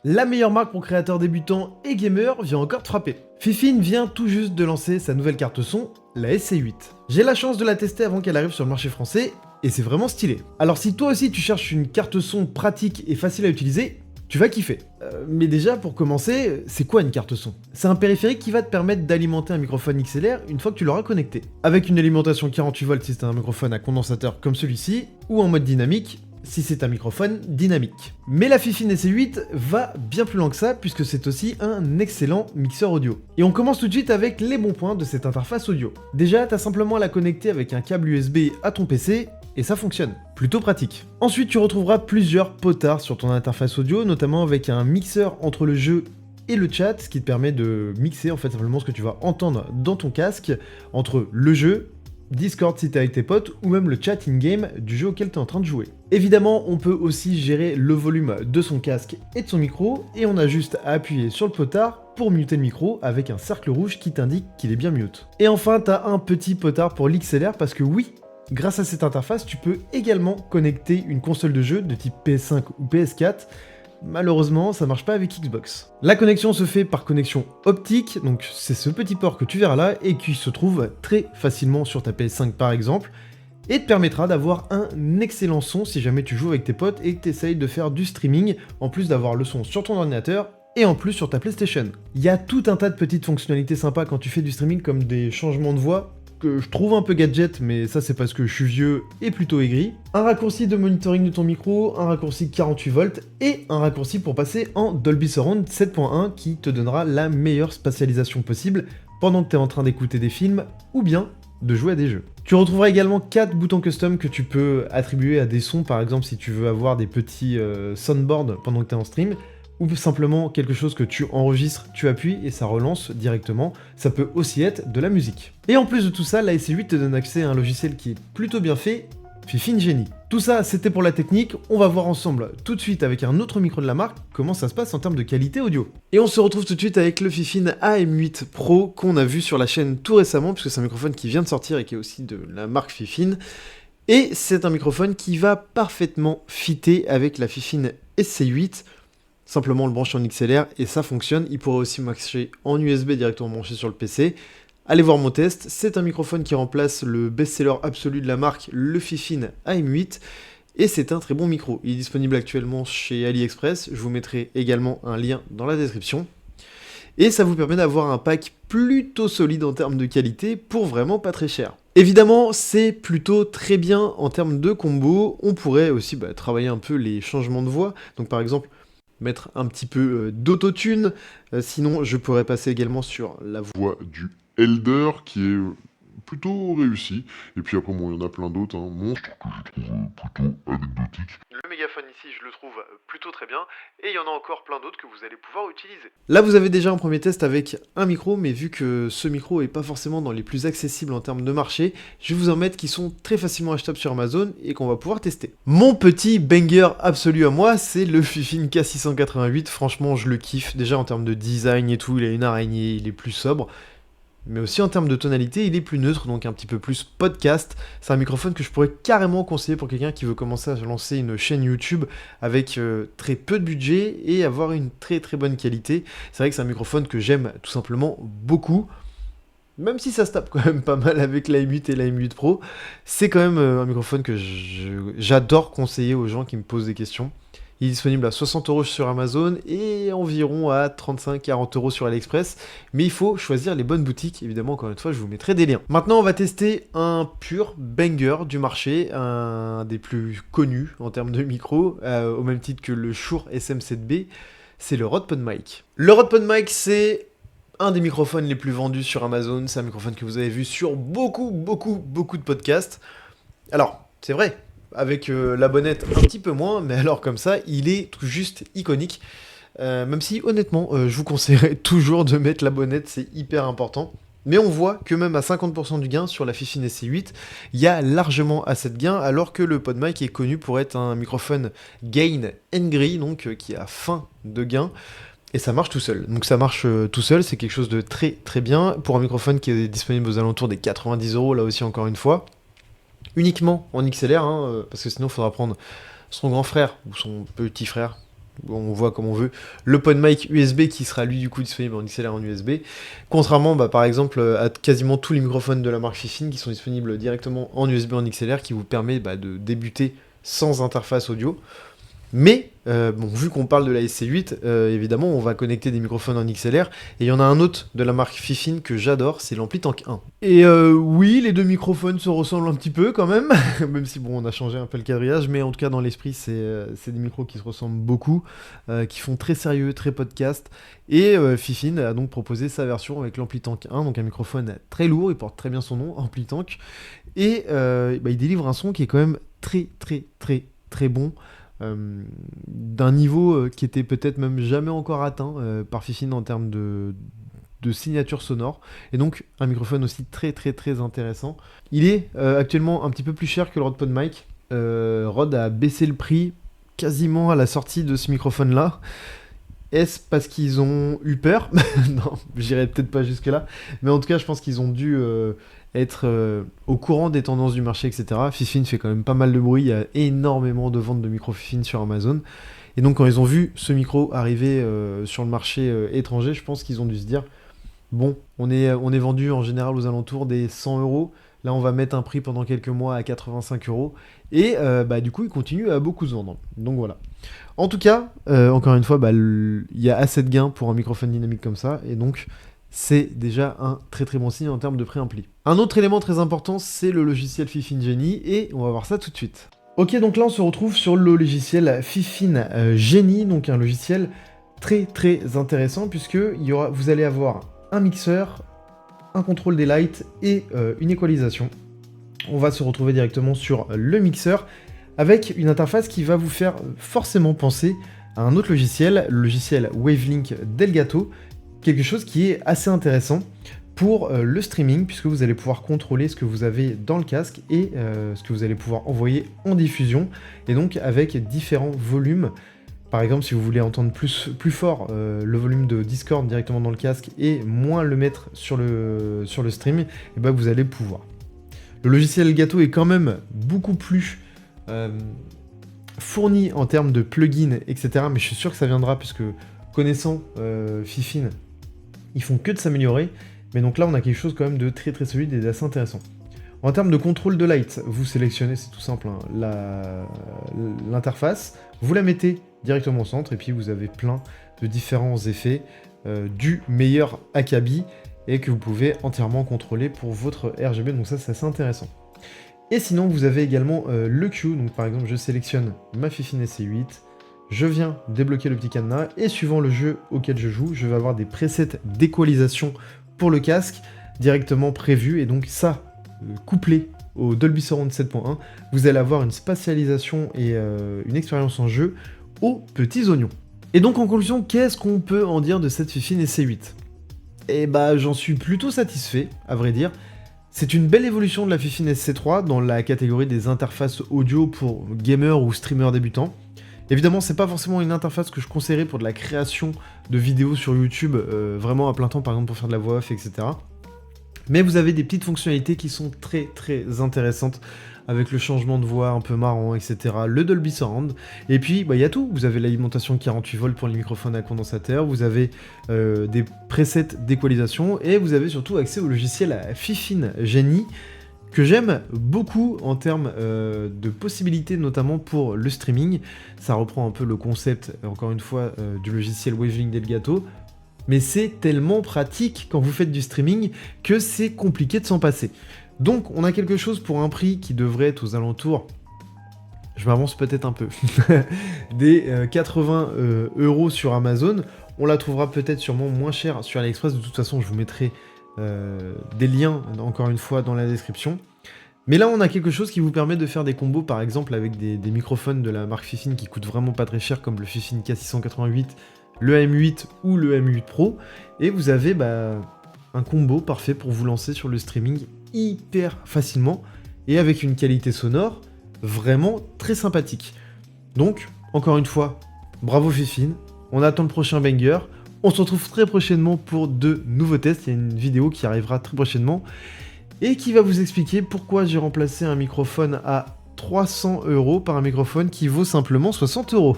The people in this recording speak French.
La meilleure marque pour créateurs débutants et gamers vient encore te frapper. Fifine vient tout juste de lancer sa nouvelle carte son, la SC8. J'ai la chance de la tester avant qu'elle arrive sur le marché français, et c'est vraiment stylé. Alors si toi aussi tu cherches une carte son pratique et facile à utiliser, tu vas kiffer. Mais déjà pour commencer, c'est quoi une carte son? C'est un périphérique qui va te permettre d'alimenter un microphone XLR une fois que tu l'auras connecté. Avec une alimentation 48 volts si c'est un microphone à condensateur comme celui-ci, ou en mode dynamique, si c'est un microphone dynamique. Mais la Fifine SC8 va bien plus loin que ça puisque c'est aussi un excellent mixeur audio. Et on commence tout de suite avec les bons points de cette interface audio. Déjà, t'as simplement à la connecter avec un câble USB à ton PC et ça fonctionne. Plutôt pratique. Ensuite, tu retrouveras plusieurs potards sur ton interface audio, notamment avec un mixeur entre le jeu et le chat, ce qui te permet de mixer en fait simplement ce que tu vas entendre dans ton casque entre le jeu, Discord si t'es avec tes potes, ou même le chat in-game du jeu auquel t'es en train de jouer. Évidemment, on peut aussi gérer le volume de son casque et de son micro, et on a juste à appuyer sur le potard pour muter le micro avec un cercle rouge qui t'indique qu'il est bien mute. Et enfin, t'as un petit potard pour l'XLR parce que oui, grâce à cette interface, tu peux également connecter une console de jeu de type PS5 ou PS4. Malheureusement, ça marche pas avec Xbox. La connexion se fait par connexion optique, donc c'est ce petit port que tu verras là et qui se trouve très facilement sur ta PS5 par exemple, et te permettra d'avoir un excellent son si jamais tu joues avec tes potes et que tu essayes de faire du streaming, en plus d'avoir le son sur ton ordinateur et en plus sur ta PlayStation. Il y a tout un tas de petites fonctionnalités sympas quand tu fais du streaming comme des changements de voix, que je trouve un peu gadget, mais ça c'est parce que je suis vieux et plutôt aigri. Un raccourci de monitoring de ton micro, un raccourci 48 volts et un raccourci pour passer en Dolby Surround 7.1 qui te donnera la meilleure spatialisation possible pendant que tu es en train d'écouter des films ou bien de jouer à des jeux. Tu retrouveras également 4 boutons custom que tu peux attribuer à des sons, par exemple si tu veux avoir des petits soundboards pendant que tu es en stream, ou simplement quelque chose que tu enregistres, tu appuies et ça relance directement. Ça peut aussi être de la musique. Et en plus de tout ça, la SC8 te donne accès à un logiciel qui est plutôt bien fait, Fifine Genie. Tout ça, c'était pour la technique. On va voir ensemble tout de suite avec un autre micro de la marque comment ça se passe en termes de qualité audio. Et on se retrouve tout de suite avec le Fifine AM8 Pro qu'on a vu sur la chaîne tout récemment, puisque c'est un microphone qui vient de sortir et qui est aussi de la marque Fifine. Et c'est un microphone qui va parfaitement fitter avec la Fifine SC8. Simplement le brancher en XLR et ça fonctionne. Il pourrait aussi marcher en USB directement branché sur le PC. Allez voir mon test, c'est un microphone qui remplace le best-seller absolu de la marque, le Fifine AM8, et c'est un très bon micro. Il est disponible actuellement chez AliExpress, je vous mettrai également un lien dans la description. Et ça vous permet d'avoir un pack plutôt solide en termes de qualité pour vraiment pas très cher. Évidemment, c'est plutôt très bien en termes de combo. On pourrait aussi travailler un peu les changements de voix. Donc par exemple, mettre un petit peu d'autotune. Sinon, je pourrais passer également sur la voix Du Elder qui est plutôt réussi. Et puis après, bon, il y en a plein d'autres. Monstre que je trouve plutôt anecdotique. Le mégaphone ici, je le trouve plutôt très bien. Et il y en a encore plein d'autres que vous allez pouvoir utiliser. Là, vous avez déjà un premier test avec un micro, mais vu que ce micro est pas forcément dans les plus accessibles en termes de marché, je vais vous en mettre qui sont très facilement achetables sur Amazon et qu'on va pouvoir tester. Mon petit banger absolu à moi, c'est le Fifine K688. Franchement, je le kiffe. Déjà en termes de design et tout, il a une araignée, il est plus sobre. Mais aussi en termes de tonalité, il est plus neutre, donc un petit peu plus podcast. C'est un microphone que je pourrais carrément conseiller pour quelqu'un qui veut commencer à lancer une chaîne YouTube avec très peu de budget et avoir une très très bonne qualité. C'est vrai que c'est un microphone que j'aime tout simplement beaucoup. Même si ça se tape quand même pas mal avec la M8 et la M8 Pro, c'est quand même un microphone que j'adore conseiller aux gens qui me posent des questions. Il est disponible à 60€ sur Amazon et environ à 35-40€ sur AliExpress. Mais il faut choisir les bonnes boutiques. Évidemment, encore une fois, je vous mettrai des liens. Maintenant, on va tester un pur banger du marché, un des plus connus en termes de micro, au même titre que le Shure SM7B. C'est le Rode PodMic. Le Rode PodMic, c'est un des microphones les plus vendus sur Amazon. C'est un microphone que vous avez vu sur beaucoup de podcasts. Alors, c'est vrai. Avec la bonnette un petit peu moins, mais alors comme ça, il est tout juste iconique. Même si honnêtement, je vous conseillerais toujours de mettre la bonnette, c'est hyper important. Mais on voit que même à 50% du gain sur la Fifine SC8, il y a largement assez de gain, alors que le PodMic est connu pour être un microphone gain and grey, donc qui a fin de gain. Et ça marche tout seul. Donc ça marche tout seul, c'est quelque chose de très très bien. Pour un microphone qui est disponible aux alentours des 90€, là aussi encore une fois. Uniquement en XLR, parce que sinon il faudra prendre son grand frère ou son petit frère, on voit comme on veut, le PodMic USB qui sera lui du coup disponible en XLR en USB, contrairement par exemple à quasiment tous les microphones de la marque Fifine qui sont disponibles directement en USB en XLR, qui vous permet de débuter sans interface audio. Mais, vu qu'on parle de la SC8, évidemment, on va connecter des microphones en XLR, et il y en a un autre de la marque Fifine que j'adore, c'est l'Amplitank 1. Et oui, les deux microphones se ressemblent un petit peu quand même, même si on a changé un peu le quadrillage, mais en tout cas dans l'esprit, c'est des micros qui se ressemblent beaucoup, qui font très sérieux, très podcast, et Fifine a donc proposé sa version avec l'Amplitank 1, donc un microphone très lourd, il porte très bien son nom, Amplitank, et il délivre un son qui est quand même très très très très bon, d'un niveau qui était peut-être même jamais encore atteint par Fifine en termes de signature sonore, et donc un microphone aussi très très très intéressant. Il est actuellement un petit peu plus cher que le Rode PodMic. Rode a baissé le prix quasiment à la sortie de ce microphone là. Est-ce parce qu'ils ont eu peur? Non, j'irai peut-être pas jusque là, mais en tout cas je pense qu'ils ont dû être au courant des tendances du marché, etc. Fifine fait quand même pas mal de bruit, il y a énormément de ventes de micros Fifine sur Amazon, et donc quand ils ont vu ce micro arriver sur le marché étranger, je pense qu'ils ont dû se dire, bon, on est vendu en général aux alentours des 100 €, là on va mettre un prix pendant quelques mois à 85 €, et du coup ils continuent à beaucoup se vendre, donc voilà. En tout cas, encore une fois, il y a assez de gains pour un microphone dynamique comme ça, et donc c'est déjà un très très bon signe en termes de préampli. Un autre élément très important, c'est le logiciel Fifine Genie, et on va voir ça tout de suite. Ok, donc là on se retrouve sur le logiciel Fifine Genie, donc un logiciel très très intéressant, puisque vous allez avoir un mixeur, un contrôle des lights et une équalisation. On va se retrouver directement sur le mixeur, avec une interface qui va vous faire forcément penser à un autre logiciel, le logiciel Wavelink d'Elgato, quelque chose qui est assez intéressant pour le streaming, puisque vous allez pouvoir contrôler ce que vous avez dans le casque et ce que vous allez pouvoir envoyer en diffusion, et donc avec différents volumes. Par exemple, si vous voulez entendre plus fort le volume de Discord directement dans le casque et moins le mettre sur le stream, et vous allez pouvoir. Le logiciel Elgato est quand même beaucoup plus fourni en termes de plugins, etc. Mais je suis sûr que ça viendra, puisque connaissant Fifine, ils font que de s'améliorer. Mais donc là, on a quelque chose quand même de très très solide et d'assez intéressant. En termes de contrôle de light, vous sélectionnez, c'est tout simple, l'interface, vous la mettez directement au centre, et puis vous avez plein de différents effets, du meilleur Akabi, et que vous pouvez entièrement contrôler pour votre RGB, donc ça c'est assez intéressant. Et sinon, vous avez également le Q, donc par exemple, je sélectionne ma Fifine SC8, je viens débloquer le petit cadenas, et suivant le jeu auquel je joue, je vais avoir des presets d'équalisation pour le casque directement prévus, et donc ça, couplé au Dolby Surround 7.1, vous allez avoir une spatialisation et une expérience en jeu aux petits oignons. Et donc en conclusion, qu'est-ce qu'on peut en dire de cette Fifine SC8 ? Et j'en suis plutôt satisfait, à vrai dire. C'est une belle évolution de la Fifine SC3 dans la catégorie des interfaces audio pour gamers ou streamers débutants. Évidemment, c'est pas forcément une interface que je conseillerais pour de la création de vidéos sur YouTube, vraiment à plein temps, par exemple pour faire de la voix off, etc. Mais vous avez des petites fonctionnalités qui sont très très intéressantes, avec le changement de voix un peu marrant, etc. Le Dolby Surround, et puis il y a tout. Vous avez l'alimentation 48 volts pour les microphones à condensateur, vous avez des presets d'équalisation, et vous avez surtout accès au logiciel Fifine Genie, que j'aime beaucoup en termes de possibilités, notamment pour le streaming. Ça reprend un peu le concept, encore une fois, du logiciel Wavelink d'Elgato, mais c'est tellement pratique quand vous faites du streaming que c'est compliqué de s'en passer. Donc on a quelque chose pour un prix qui devrait être aux alentours, je m'avance peut-être un peu, des 80 € sur Amazon. On la trouvera peut-être sûrement moins chère sur AliExpress, de toute façon je vous mettrai des liens, encore une fois, dans la description. Mais là on a quelque chose qui vous permet de faire des combos, par exemple avec des microphones de la marque Fifine qui coûtent vraiment pas très cher, comme le Fifine K688, le M8 ou le M8 Pro, et vous avez un combo parfait pour vous lancer sur le streaming hyper facilement, et avec une qualité sonore vraiment très sympathique. Donc, encore une fois, bravo Fifine, on attend le prochain banger, on se retrouve très prochainement pour de nouveaux tests, il y a une vidéo qui arrivera très prochainement, et qui va vous expliquer pourquoi j'ai remplacé un microphone à 300 € par un microphone qui vaut simplement 60 €.